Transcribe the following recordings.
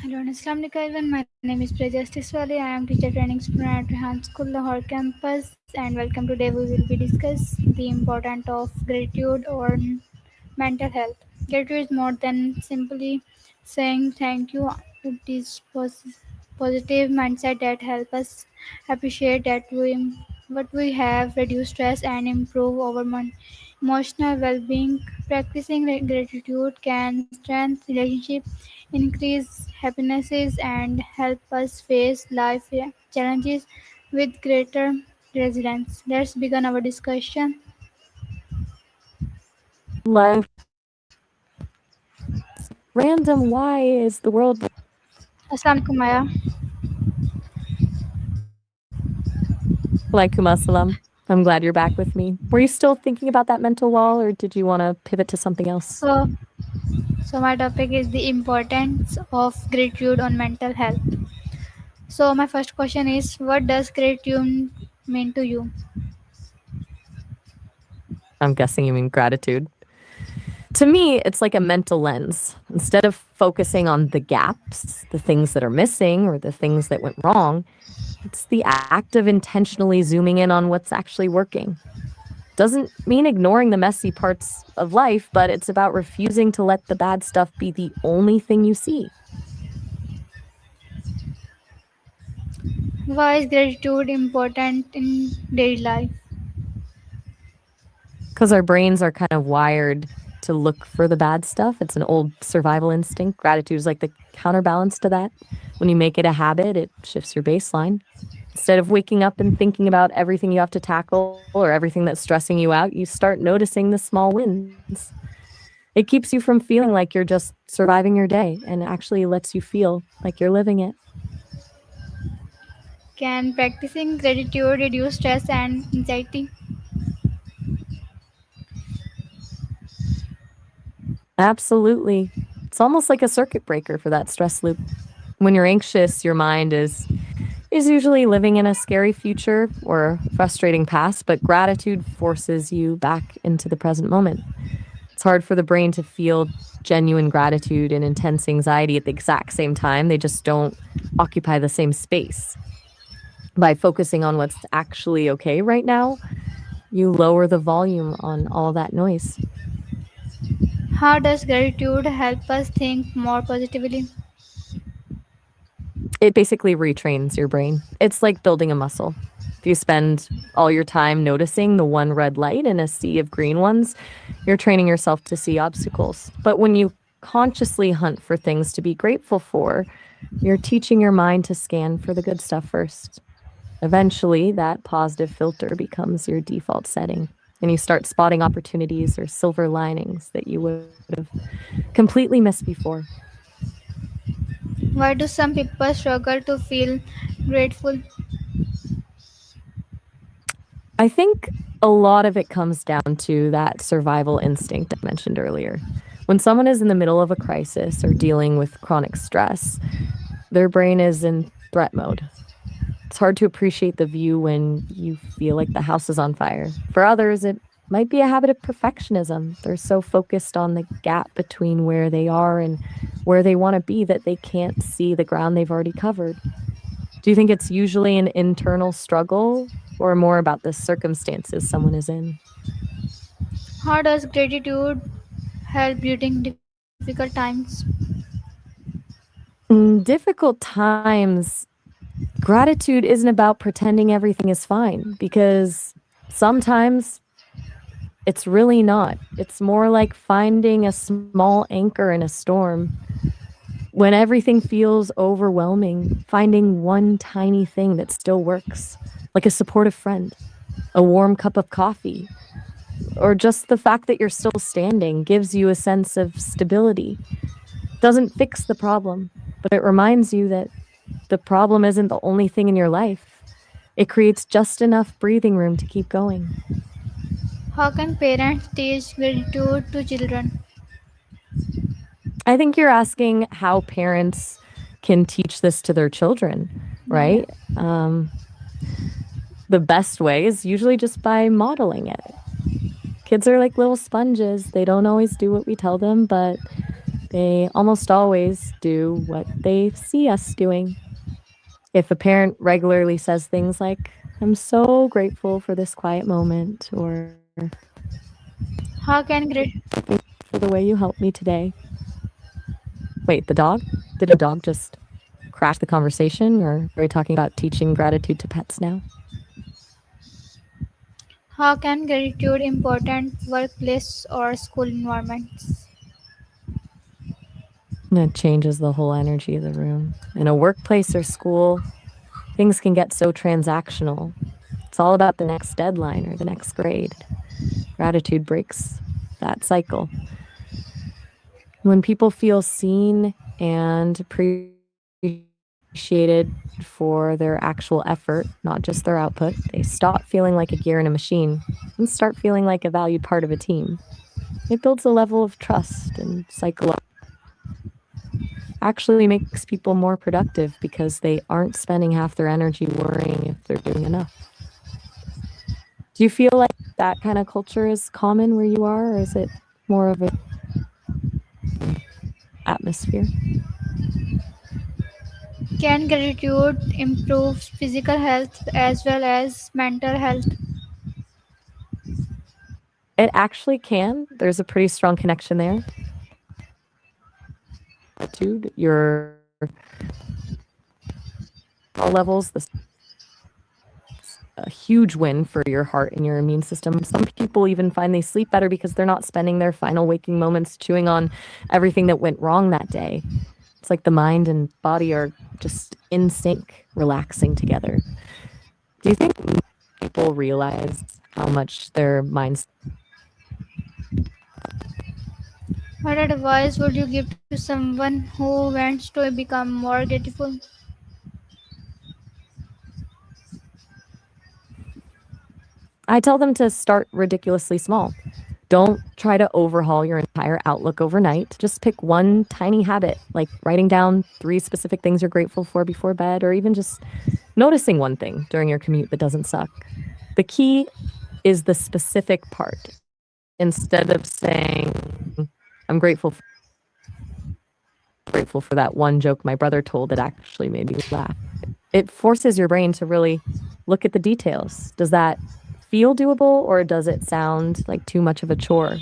Hello and Assalamu alaikum everyone. My name is Prajas Tiswali. I am teacher training student at Rehan School Lahore campus and welcome. Today we will be discuss the importance of gratitude on mental health. Gratitude is more than simply saying thank you. It is positive mindset that help us appreciate what we have, reduce stress and improve our emotional well-being. Practicing gratitude can strengthen relationship, increase happinesses, and help us face life challenges with greater resilience. Let's begin our discussion. Life random. Why is the world Assalamu alaikum, Maya. Alaikum assalam? I'm glad you're back with me. Were you still thinking about that mental wall, or did you want to pivot to something else? So, so my topic is the importance of gratitude on mental health. So my first question is, what does gratitude mean to you? I'm guessing you mean gratitude. To me, it's like a mental lens. Instead of focusing on the gaps, the things that are missing, or the things that went wrong, it's the act of intentionally zooming in on what's actually working. Doesn't mean ignoring the messy parts of life, but it's about refusing to let the bad stuff be the only thing you see. Why is gratitude important in daily life? Because our brains are kind of wired to look for the bad stuff. It's an old survival instinct. Gratitude is like the counterbalance to that. When you make it a habit, it shifts your baseline. Instead of waking up and thinking about everything you have to tackle or everything that's stressing you out, you start noticing the small wins. It keeps you from feeling like you're just surviving your day and actually lets you feel like you're living it. Can practicing gratitude reduce stress and anxiety? Absolutely. It's almost like a circuit breaker for that stress loop. When you're anxious, your mind is usually living in a scary future or frustrating past, but gratitude forces you back into the present moment. It's hard for the brain to feel genuine gratitude and intense anxiety at the exact same time. They just don't occupy the same space. By focusing on what's actually okay right now, you lower the volume on all that noise. How does gratitude help us think more positively? It basically retrains your brain. It's like building a muscle. If you spend all your time noticing the one red light in a sea of green ones, you're training yourself to see obstacles. But when you consciously hunt for things to be grateful for, you're teaching your mind to scan for the good stuff first. Eventually, that positive filter becomes your default setting, and you start spotting opportunities or silver linings that you would have completely missed before. Why do some people struggle to feel grateful? I think a lot of it comes down to that survival instinct I mentioned earlier. When someone is in the middle of a crisis or dealing with chronic stress, their brain is in threat mode. It's hard to appreciate the view when you feel like the house is on fire. For others, it might be a habit of perfectionism. They're so focused on the gap between where they are and where they want to be that they can't see the ground they've already covered. Do you think it's usually an internal struggle or more about the circumstances someone is in? How does gratitude help during difficult times? In difficult times, gratitude isn't about pretending everything is fine because sometimes it's really not. It's more like finding a small anchor in a storm. When everything feels overwhelming, finding one tiny thing that still works, like a supportive friend, a warm cup of coffee, or just the fact that you're still standing gives you a sense of stability. Doesn't fix the problem, but it reminds you that the problem isn't the only thing in your life. It creates just enough breathing room to keep going. How can parents teach gratitude to children? I think you're asking how parents can teach this to their children, Yeah. right? The best way is usually just by modeling it. Kids are like little sponges. They don't always do what we tell them, but They almost always do what they see us doing. If a parent regularly says things like, I'm so grateful for this quiet moment, or How can grat- for the way you helped me today. Wait, the dog? Did a dog just crash the conversation, or are we talking about teaching gratitude to pets now? how can gratitude important workplace or school environments? And it changes the whole energy of the room. In a workplace or school, things can get so transactional. It's all about the next deadline or the next grade. Gratitude breaks that cycle. When people feel seen and appreciated for their actual effort, not just their output, they stop feeling like a gear in a machine and start feeling like a valued part of a team. It builds a level of trust and psychological actually makes people more productive because they aren't spending half their energy worrying if they're doing enough. Do you feel like that kind of culture is common where you are, or is it more of a atmosphere? Can gratitude improve physical health as well as mental health? It actually can. There's a pretty strong connection there. Gratitude, your all levels, this a huge win for your heart and your immune system. Some people even find they sleep better because they're not spending their final waking moments chewing on everything that went wrong that day. It's like the mind and body are just in sync, relaxing together. Do you think people realize how much their minds? What advice would you give to someone who wants to become more grateful? I tell them to start ridiculously small. Don't try to overhaul your entire outlook overnight. Just pick one tiny habit, like writing down 3 specific things you're grateful for before bed, or even just noticing one thing during your commute that doesn't suck. The key is the specific part. Instead of saying, I'm grateful for that one joke my brother told that actually made me laugh. It forces your brain to really look at the details. Does that feel doable, or does it sound like too much of a chore?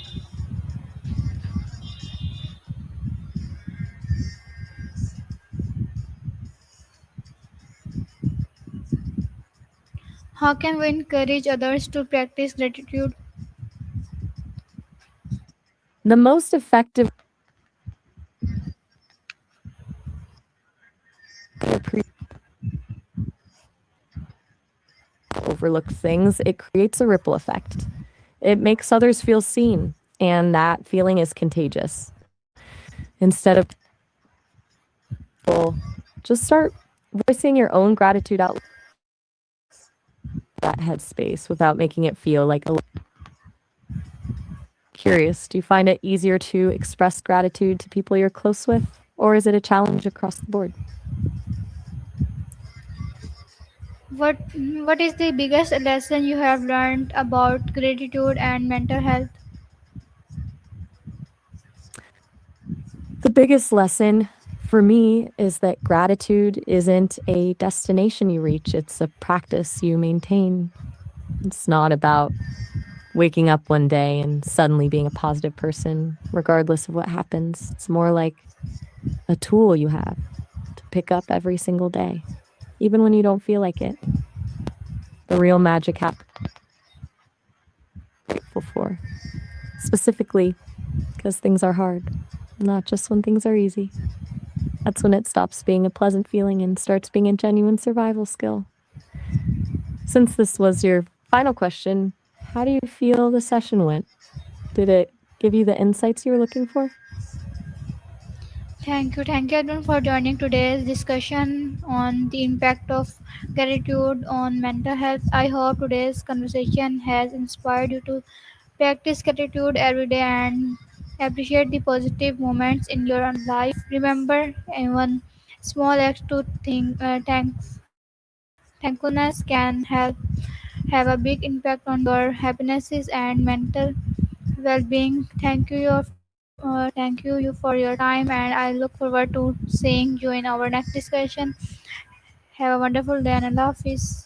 How can we encourage others to practice gratitude? The most effective overlooked things, it creates a ripple effect. It makes others feel seen, and that feeling is contagious. Instead of well, just start voicing your own gratitude out that headspace without making it feel like a curious. Do you find it easier to express gratitude to people you're close with, or is it a challenge across the board? What is the biggest lesson you have learned about gratitude and mental health? The biggest lesson for me is that gratitude isn't a destination you reach, it's a practice you maintain. It's not about waking up one day and suddenly being a positive person, regardless of what happens. It's more like a tool you have to pick up every single day, even when you don't feel like it. The real magic happens grateful for, specifically because things are hard, not just when things are easy. That's when it stops being a pleasant feeling and starts being a genuine survival skill. Since this was your final question, how do you feel the session went? Did it give you the insights you were looking for? Thank you everyone for joining today's discussion on the impact of gratitude on mental health. I hope today's conversation has inspired you to practice gratitude every day and appreciate the positive moments in your own life. Remember, even small acts to thankfulness can have a big impact on your happiness and mental well-being. Thank you for Thank you for your time, and I look forward to seeing you in our next discussion. Have a wonderful day and Allah Hafiz.